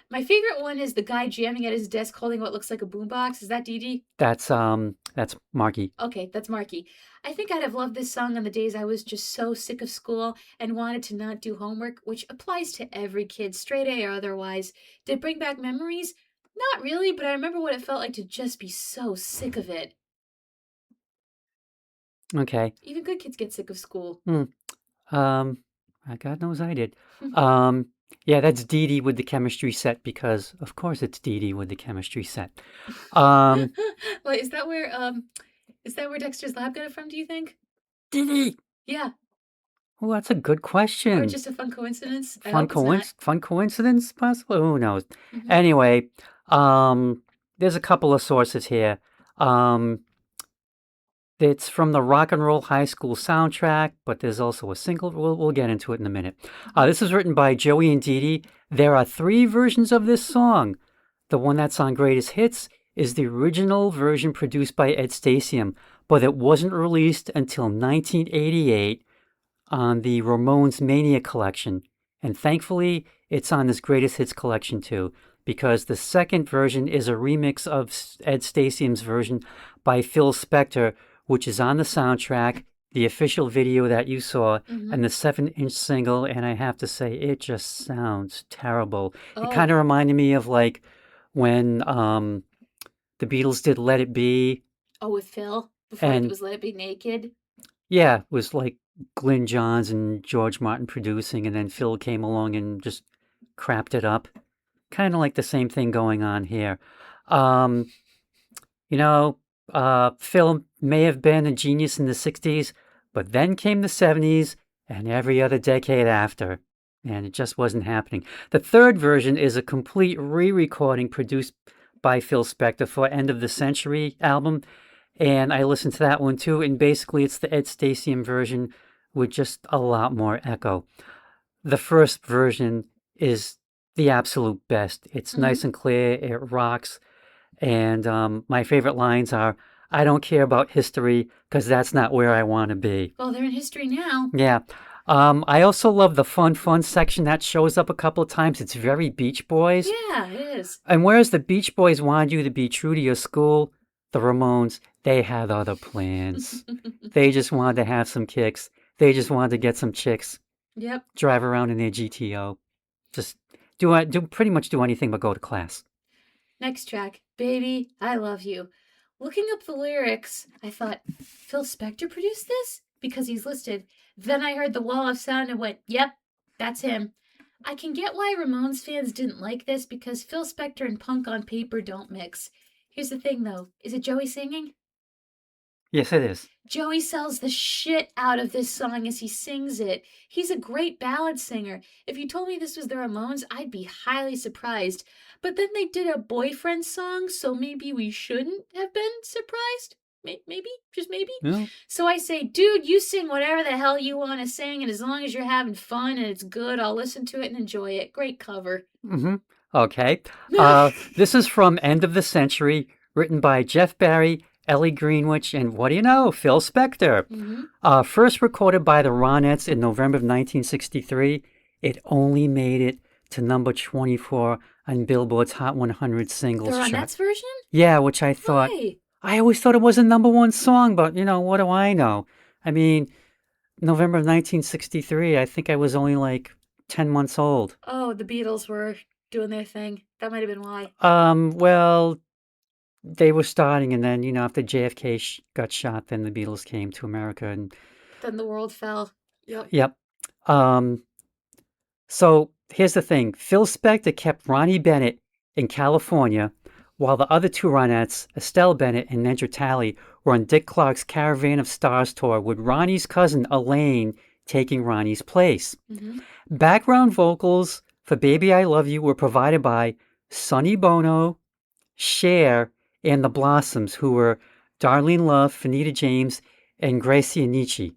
My favorite one is the guy jamming at his desk holding what looks like a boombox. Is that Dee Dee? That's Marky. Okay, that's Marky. I think I'd have loved this song on the days I was just so sick of school and wanted to not do homework, which applies to every kid, straight A or otherwise. Did it bring back memories? Not really, but I remember what it felt like to just be so sick of it. Okay. Even good kids get sick of school. God knows I did. Yeah, that's Dee Dee with the chemistry set because, of course, it's Dee Dee with the chemistry set. Well, is that where Dexter's Lab got it from, do you think? Dee Dee! Yeah. Well, that's a good question. Or just a fun coincidence? I hope it's not. Fun coincidence, possibly? Who knows? Anyway, there's a couple of sources here. It's from the Rock and Roll High School soundtrack, but there's also a single. We'll get into it in a minute. This is written by Joey and Dee Dee. There are 3 versions of this song. The one that's on Greatest Hits is the original version produced by Ed Stasium, but it wasn't released until 1988 on the Ramones Mania collection. And thankfully, it's on this Greatest Hits collection too, because the second version is a remix of Ed Stasium's version by Phil Spector, which is on the soundtrack, the official video that you saw, and the 7-inch single, and I have to say, it just sounds terrible. It kind of reminded me of like when the Beatles did Let It Be. Oh, with Phil? Before it was Let It Be Naked? Yeah, it was like Glyn Johns and George Martin producing, and then Phil came along and just crapped it up. Kind of like the same thing going on here. Phil may have been a genius in the 60s, but then came the 70s and every other decade after, and it just wasn't happening. The third version is a complete re-recording produced by Phil Spector for End of the Century album, and I listened to that one too, and basically it's the Ed Stasium version with just a lot more echo. The first version is the absolute best. It's nice and clear, it rocks. And my favorite lines are, I don't care about history because that's not where I want to be. Well, they're in history now. Yeah. I also love the fun section that shows up a couple of times. It's very Beach Boys. Yeah, it is. And whereas the Beach Boys wanted you to be true to your school, the Ramones, they had other plans. They just wanted to have some kicks. They just wanted to get some chicks. Yep. Drive around in their GTO. Just pretty much do anything but go to class. Next track, Baby, I Love You. Looking up the lyrics, I thought, Phil Spector produced this? Because he's listed. Then I heard the wall of sound and went, yep, that's him. I can get why Ramones fans didn't like this because Phil Spector and punk on paper don't mix. Here's the thing, though. Is it Joey singing? Yes, it is. Joey sells the shit out of this song as he sings it. He's a great ballad singer. If you told me this was the Ramones, I'd be highly surprised. But then they did a boyfriend song, so maybe we shouldn't have been surprised? Maybe? Just maybe? Yeah. So I say, dude, you sing whatever the hell you want to sing, and as long as you're having fun and it's good, I'll listen to it and enjoy it. Great cover. Okay. This is from End of the Century, written by Jeff Barry, Ellie Greenwich, and what do you know, Phil Spector. First recorded by the Ronettes in November of 1963, it only made it to number 24 on Billboard's Hot 100 singles The chart. Ronettes version? Yeah, which I thought, Why? I always thought it was a number 1 song, but what do I know? I mean, November of 1963, I think I was only like 10 months old. Oh, the Beatles were doing their thing. That might have been why. Well, they were starting, and then, after JFK got shot, then the Beatles came to America, and then the world fell. Yep. So here's the thing. Phil Spector kept Ronnie Bennett in California, while the other 2 Ronettes, Estelle Bennett and Nedra Talley, were on Dick Clark's Caravan of Stars tour with Ronnie's cousin Elaine taking Ronnie's place. Background vocals for Baby I Love You were provided by Sonny Bono, Cher, and the Blossoms, who were Darlene Love, Fanita James, and Gracia Nietzsche.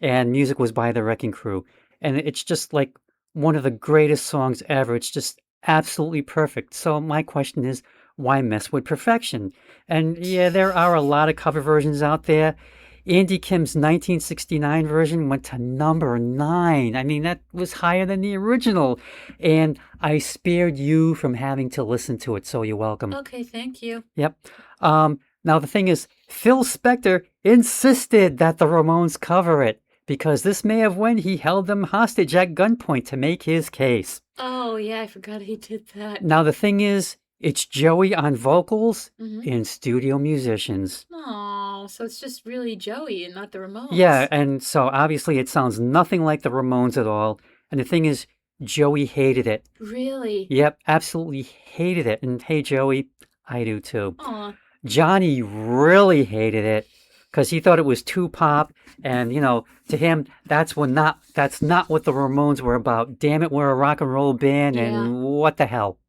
And music was by the Wrecking Crew. And it's just like one of the greatest songs ever. It's just absolutely perfect. So my question is, Why Mess with Perfection? And yeah, there are a lot of cover versions out there. Andy Kim's 1969 version went to number 9. I mean, that was higher than the original. And I spared you from having to listen to it, so you're welcome. Okay, thank you. Yep. Now, the thing is, Phil Spector insisted that the Ramones cover it because this may have when he held them hostage at gunpoint to make his case. Oh, yeah, I forgot he did that. Now, the thing is, it's Joey on vocals Mhm. and studio musicians. Oh, so it's just really Joey and not the Ramones. Yeah, and so obviously it sounds nothing like the Ramones at all. And the thing is, Joey hated it. Really? Yep, absolutely hated it. And hey, Joey, I do too. Aw. Johnny really hated it because he thought it was too pop. And, you know, to him, that's not what the Ramones were about. Damn it, we're a rock and roll band, Yeah. and what the hell?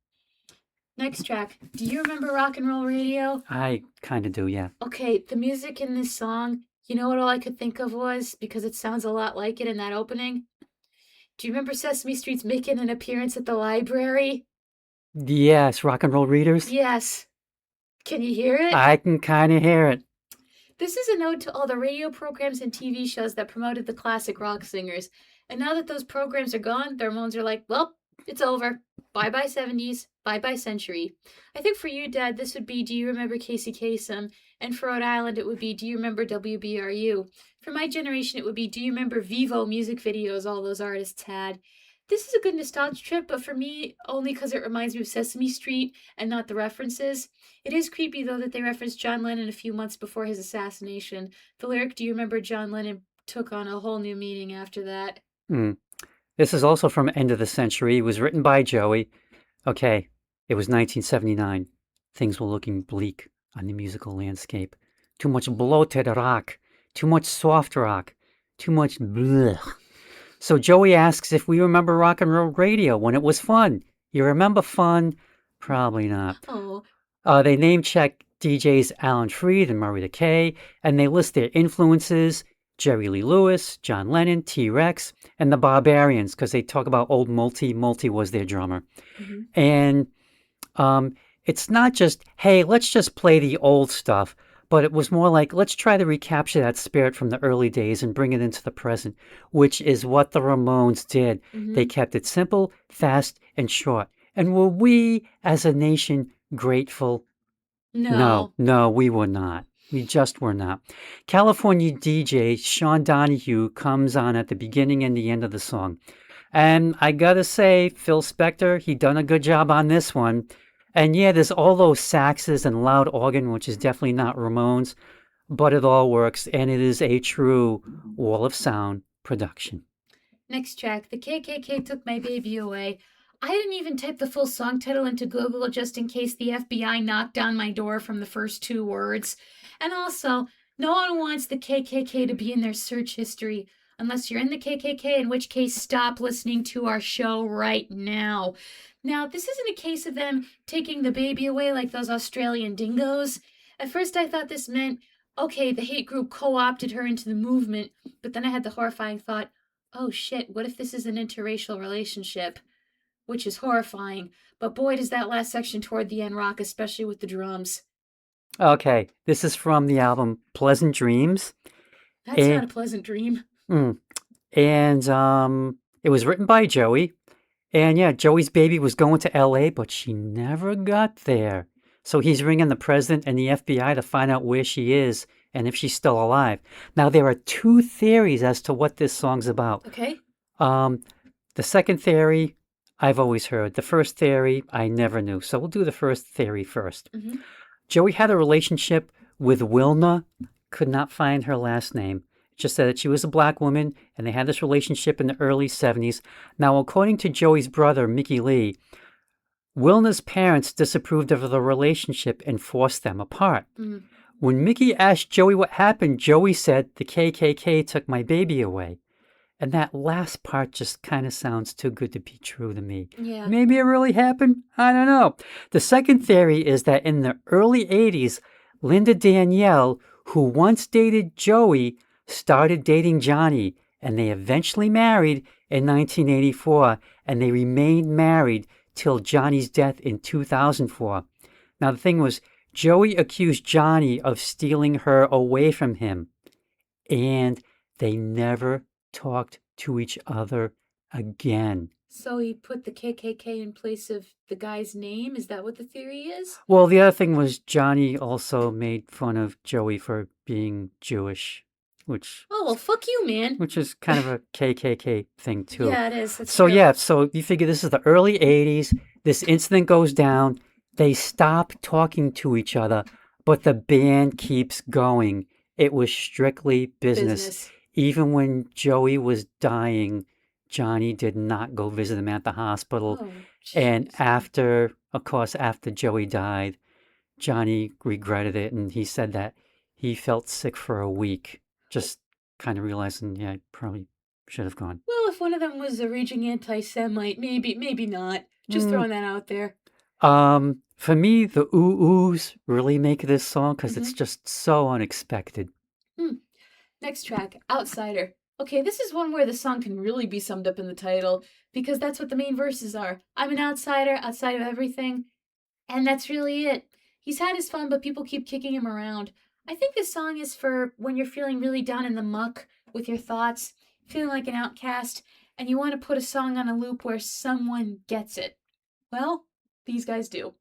Next track. Do you remember Rock and Roll Radio? I kind of do, yeah. Okay, the music in this song, you know what all I could think of was, because it sounds a lot like it in that opening? Do you remember Sesame Street's making an appearance at the library? Yes, rock and roll readers. Yes. Can you hear it? I can kind of hear it. This is a note to all the radio programs and TV shows that promoted the classic rock singers. And now that those programs are gone, the Ramones are like, well, it's over. Bye-bye 70s. Bye-bye century. I think for you, Dad, this would be Do You Remember Casey Kasem? And for Rhode Island, it would be Do You Remember WBRU? For my generation, it would be Do You Remember Vivo music videos all those artists had? This is a good nostalgia trip, but for me, only because it reminds me of Sesame Street and not the references. It is creepy, though, that they referenced John Lennon a few months before his assassination. The lyric, Do You Remember John Lennon, took on a whole new meaning after that. This is also from End of the Century. It was written by Joey. Okay, it was 1979. Things were looking bleak on the musical landscape. Too much bloated rock. Too much soft rock. Too much blech. So Joey asks if we remember rock and roll radio when it was fun. You remember fun? Probably not. Oh. They name check DJs Alan Freed and Murray the K, and they list their influences: Jerry Lee Lewis, John Lennon, T-Rex, and the Barbarians, because they talk about old Multi. Multi was their drummer. Mhm. And it's not just, hey, let's just play the old stuff, but it was more like, let's try to recapture that spirit from the early days and bring it into the present, which is what the Ramones did. They kept it simple, fast, and short. And were we, as a nation, grateful? No. No, we were not. We just were not. California DJ Sean Donahue comes on at the beginning and the end of the song. And I gotta say, Phil Spector, he done a good job on this one. And yeah, there's all those saxes and loud organ, which is definitely not Ramones, but it all works, and it is a true wall of sound production. Next track, The KKK Took My Baby Away. I didn't even type the full song title into Google just in case the FBI knocked on my door from the first 2 words. And also, no one wants the KKK to be in their search history, unless you're in the KKK, in which case stop listening to our show right now. Now, this isn't a case of them taking the baby away like those Australian dingoes. At first I thought this meant, okay, the hate group co-opted her into the movement, but then I had the horrifying thought, oh shit, what if this is an interracial relationship? Which is horrifying, but boy does that last section toward the end rock, especially with the drums. Okay, this is from the album Pleasant Dreams. That's not a pleasant dream. And it was written by Joey. And yeah, Joey's baby was going to LA, but she never got there. So he's ringing the president and the FBI to find out where she is and if she's still alive. Now, there are 2 theories as to what this song's about. Okay. The second theory, I've always heard. The first theory, I never knew. So we'll do the first theory first. Joey had a relationship with Wilna, could not find her last name. Just said that she was a black woman, and they had this relationship in the early 70s. Now, according to Joey's brother, Mickey Lee, Wilna's parents disapproved of the relationship and forced them apart. When Mickey asked Joey what happened, Joey said, the KKK took my baby away. And that last part just kind of sounds too good to be true to me. Yeah. Maybe it really happened? I don't know. The second theory is that in the early 80s, Linda Danielle, who once dated Joey, started dating Johnny, and they eventually married in 1984, and they remained married till Johnny's death in 2004. Now, the thing was, Joey accused Johnny of stealing her away from him, and they never talked to each other again. So he put the KKK in place of the guy's name? Is that what the theory is? Well, the other thing was Johnny also made fun of Joey for being Jewish, which Oh, well, fuck you, man. which is kind of a KKK thing too. Yeah, it is. That's So true. yeah, so you figure this is the early 80s. This incident goes down. They stop talking to each other, but the band keeps going. It was strictly business. Even when Joey was dying, Johnny did not go visit him at the hospital. Oh, And jeez. after, of course, after Joey died, Johnny regretted it, and he said that he felt sick for a week, just kind of realizing, yeah, I probably should have gone. Well, if one of them was a raging anti-Semite, maybe not. Just Mm. throwing that out there. For me, the ooh-oohs really make this song because it's Mhm. just so unexpected. Next track, Outsider. Okay, this is one where the song can really be summed up in the title, because that's what the main verses are. I'm an outsider, outside of everything, and that's really it. He's had his fun, but people keep kicking him around. I think this song is for when you're feeling really down in the muck with your thoughts, feeling like an outcast, and you want to put a song on a loop where someone gets it. Well, these guys do.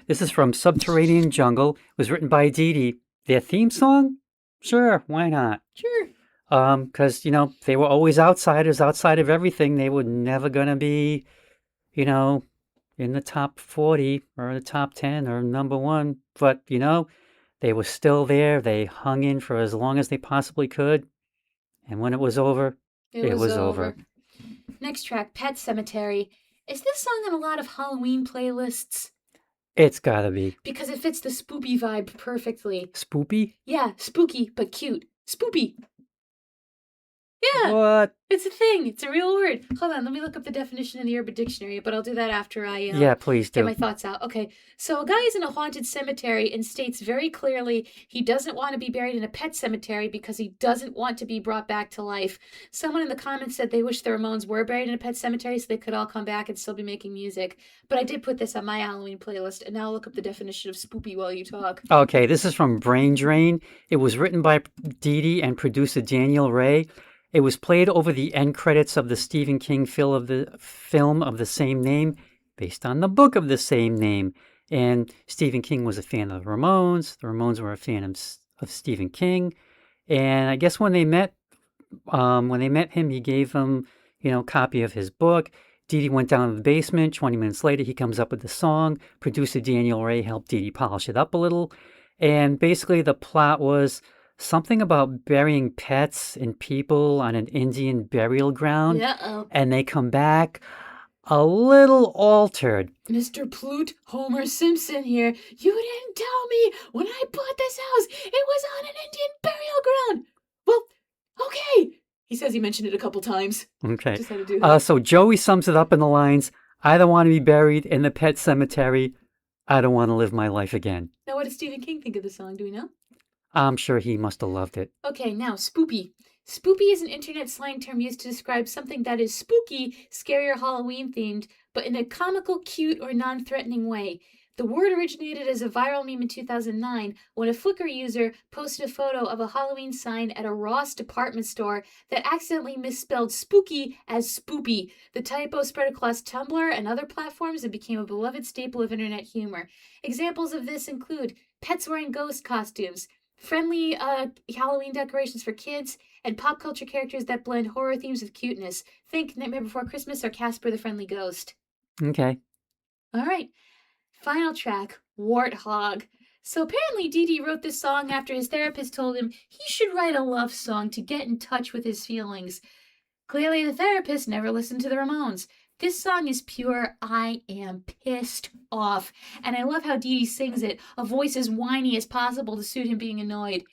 This is from Subterranean Jungle. It was written by Dee Dee. Their theme song? Sure, why not? Sure. Because, they were always outsiders, outside of everything. They were never going to be, in the top 40 or the top 10 or number one. But, they were still there. They hung in for as long as they possibly could. And when it was over, it was over. Next track, Pet Cemetery. Is this song on a lot of Halloween playlists? It's gotta be. Because it fits the spoopy vibe perfectly. Spoopy? Yeah, spooky, but cute. Spoopy. Yeah, What? it's a thing. It's a real word. Hold on, let me look up the definition in the Urban Dictionary, but I'll do that after I Yeah, please get do. my thoughts out. Okay, so a guy is in a haunted cemetery and states very clearly he doesn't want to be buried in a pet cemetery because he doesn't want to be brought back to life. Someone in the comments said they wish the Ramones were buried in a pet cemetery so they could all come back and still be making music. But I did put this on my Halloween playlist, and now I'll look up the definition of spoopy while you talk. Okay, this is from Brain Drain. It was written by Dee Dee and producer Daniel Ray. It was played over the end credits of the Stephen King film of the same name, based on the book of the same name. And Stephen King was a fan of the Ramones. The Ramones were a fan of Stephen King. And I guess when they met him, he gave them, a copy of his book. Dee Dee went down to the basement. 20 minutes later, he comes up with the song. Producer Daniel Ray helped Dee Dee polish it up a little. And basically, the plot was something about burying pets and people on an Indian burial ground. Uh-oh. And they come back a little altered. Mr. Plute, Homer Simpson here. You didn't tell me when I bought this house it was on an Indian burial ground. Well, okay. He says he mentioned it a couple times. Okay. Just had to do that. So Joey sums it up in the lines, I don't want to be buried in the pet cemetery. I don't want to live my life again. Now, what does Stephen King think of the song? Do we know? I'm sure he must have loved it. Okay, now, spoopy. Spoopy is an internet slang term used to describe something that is spooky, scary, or Halloween themed, but in a comical, cute, or non-threatening way. The word originated as a viral meme in 2009 when a Flickr user posted a photo of a Halloween sign at a Ross department store that accidentally misspelled spooky as spoopy. The typo spread across Tumblr and other platforms and became a beloved staple of internet humor. Examples of this include pets wearing ghost costumes, friendly Halloween decorations for kids, and pop culture characters that blend horror themes with cuteness. Think Nightmare Before Christmas or Casper the Friendly Ghost. Okay. All right. Final track, Warthog. So apparently Dee Dee wrote this song after his therapist told him he should write a love song to get in touch with his feelings. Clearly the therapist never listened to the Ramones. This song is pure, I am pissed off. And I love how Dee Dee sings it, a voice as whiny as possible to suit him being annoyed.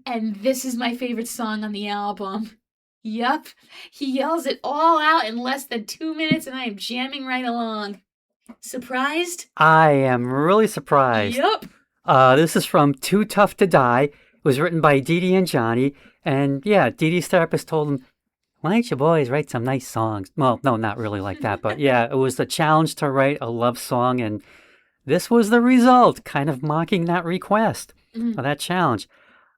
And this is my favorite song on the album. Yup, he yells it all out in less than 2 minutes and I am jamming right along. Surprised? I am really surprised. Yup. This is from Too Tough to Die. It was written by Dee Dee and Johnny. And yeah, Dee Dee's therapist told him, why don't you boys write some nice songs? Well, no, not really like that. But yeah, it was the challenge to write a love song. And this was the result, kind of mocking that request or that challenge.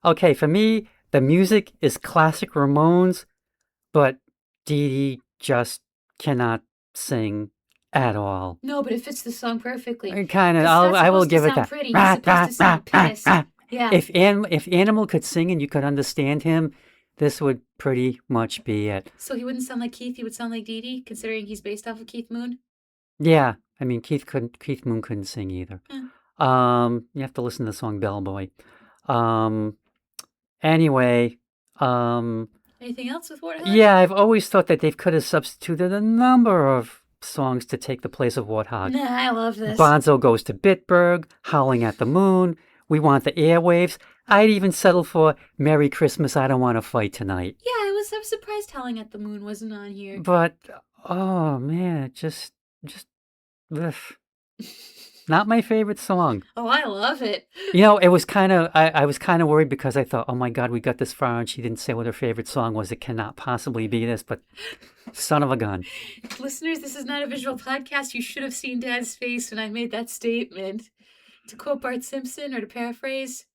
Okay, for me, the music is classic Ramones, but Dee Dee just cannot sing at all. No, but it fits the song perfectly. Kind of, 'Cause that's I will supposed to give it sound that. pretty. He's supposed to sound pissed. Yeah. If Animal could sing and you could understand him, this would pretty much be it. So he wouldn't sound like Keith. He would sound like Dee Dee, considering he's based off of Keith Moon. Yeah, I mean Keith Moon couldn't sing either. You have to listen to the song Bellboy. Anyway, Anything else with Warthog? yeah, I've always thought that they could have substituted a number of songs to take the place of Warthog. Nah, I love this. Bonzo Goes to Bitburg, Howling at the Moon, We Want the Airwaves. I'd even settle for Merry Christmas, I Don't Want to Fight Tonight. Yeah, I was surprised Howling at the Moon wasn't on here. But, oh man, just ugh. Not my favorite song. Oh, I love it. You know, it was kind of, I was kind of worried because I thought, oh my God, we got this far and she didn't say what her favorite song was. It cannot possibly be this, but son of a gun. Listeners, this is not a visual podcast. You should have seen Dad's face when I made that statement. To quote Bart Simpson, or to paraphrase,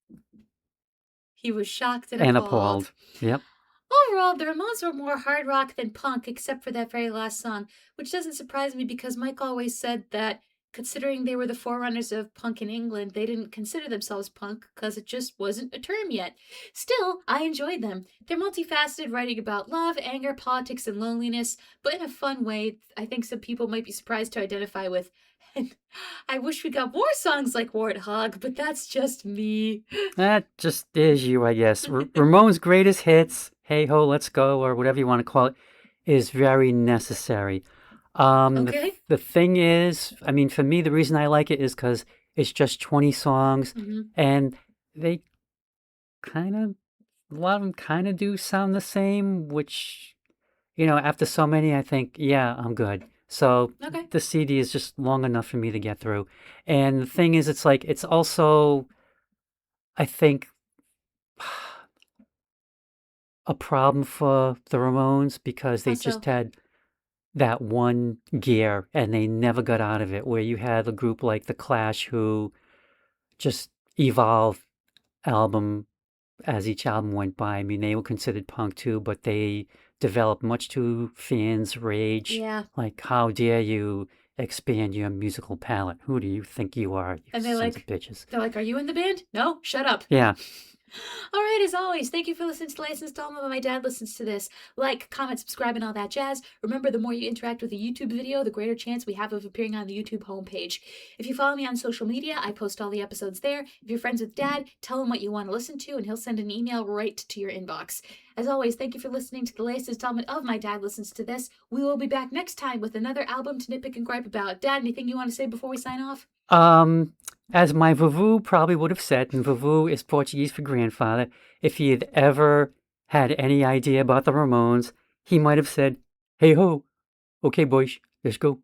he was shocked and appalled. Yep. Overall, the Ramones were more hard rock than punk, except for that very last song, which doesn't surprise me because Mike always said that considering they were the forerunners of punk in England, they didn't consider themselves punk because it just wasn't a term yet. Still, I enjoyed them. They're multifaceted, writing about love, anger, politics, and loneliness, but in a fun way I think some people might be surprised to identify with. And I wish we got more songs like Warthog, but that's just me. That just is you, I guess. Ramones' greatest hits, Hey Ho, Let's Go, or whatever you want to call it, is very necessary. Okay. The thing is, I mean, for me, the reason I like it is because it's just 20 songs, and they kind of, a lot of them kind of do sound the same, which, you know, after so many, I think, yeah, I'm good. So Okay. the CD is just long enough for me to get through. And the thing is, it's like, it's also, I think, a problem for the Ramones because they How so? just had that one gear and they never got out of it, where you had a group like The Clash who just evolved album as each album went by. I mean, they were considered punk too, but they developed much to fans' rage. Yeah. Like, how dare you expand your musical palette? Who do you think you are, you And they're sons like, of bitches? They're like, are you in the band? No, shut up. Yeah. All right, as always, thank you for listening to the latest installment of My Dad Listens to This. Like, comment, subscribe, and all that jazz. Remember, the more you interact with a YouTube video, the greater chance we have of appearing on the YouTube homepage. If you follow me on social media, I post all the episodes there. If you're friends with Dad, tell him what you want to listen to, and he'll send an email right to your inbox. As always, thank you for listening to the latest installment of My Dad Listens to This. We will be back next time with another album to nitpick and gripe about. Dad, anything you want to say before we sign off? As my vovô probably would have said, and vovô is Portuguese for grandfather, if he had ever had any idea about the Ramones, he might have said, hey ho, okay boys, let's go.